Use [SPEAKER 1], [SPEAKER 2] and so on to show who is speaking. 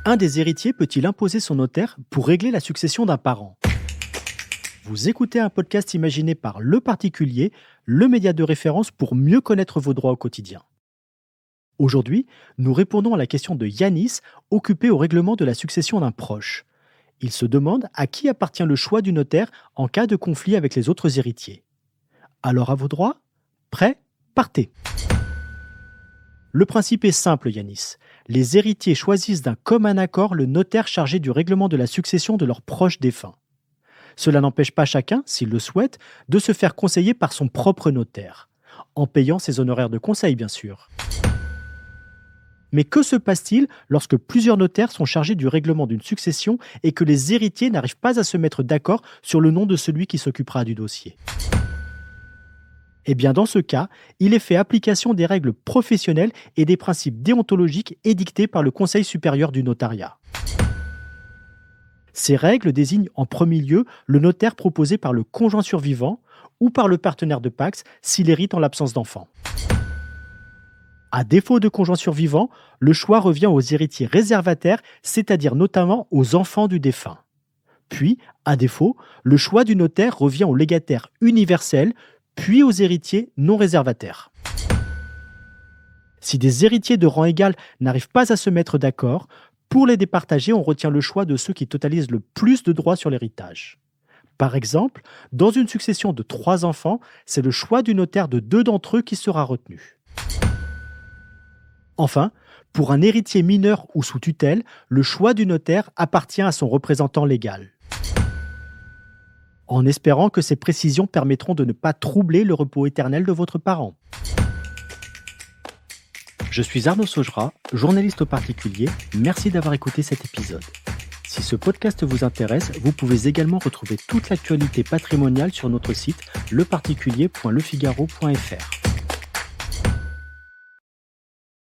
[SPEAKER 1] Un des héritiers peut-il imposer son notaire pour régler la succession d'un parent? Vous écoutez un podcast imaginé par Le Particulier, le média de référence pour mieux connaître vos droits au quotidien. Aujourd'hui, nous répondons à la question de Yanis, occupé au règlement de la succession d'un proche. Il se demande à qui appartient le choix du notaire en cas de conflit avec les autres héritiers. Alors à vos droits? Prêts? Partez! Le principe est simple, Yanis. Les héritiers choisissent d'un commun accord le notaire chargé du règlement de la succession de leurs proches défunts. Cela n'empêche pas chacun, s'il le souhaite, de se faire conseiller par son propre notaire, en payant ses honoraires de conseil, bien sûr. Mais que se passe-t-il lorsque plusieurs notaires sont chargés du règlement d'une succession et que les héritiers n'arrivent pas à se mettre d'accord sur le nom de celui qui s'occupera du dossier? Eh bien, dans ce cas, il est fait application des règles professionnelles et des principes déontologiques édictés par le Conseil supérieur du notariat. Ces règles désignent en premier lieu le notaire proposé par le conjoint survivant ou par le partenaire de Pacs s'il hérite en l'absence d'enfant. À défaut de conjoint survivant, le choix revient aux héritiers réservataires, c'est-à-dire notamment aux enfants du défunt. Puis, à défaut, le choix du notaire revient au légataire universel, puis aux héritiers non réservataires. Si des héritiers de rang égal n'arrivent pas à se mettre d'accord, pour les départager, on retient le choix de ceux qui totalisent le plus de droits sur l'héritage. Par exemple, dans une succession de 3 enfants, c'est le choix du notaire de 2 d'entre eux qui sera retenu. Enfin, pour un héritier mineur ou sous tutelle, le choix du notaire appartient à son représentant légal. En espérant que ces précisions permettront de ne pas troubler le repos éternel de votre parent. Je suis Arnaud Saugera, journaliste au particulier. Merci d'avoir écouté cet épisode. Si ce podcast vous intéresse, vous pouvez également retrouver toute l'actualité patrimoniale sur notre site leparticulier.lefigaro.fr.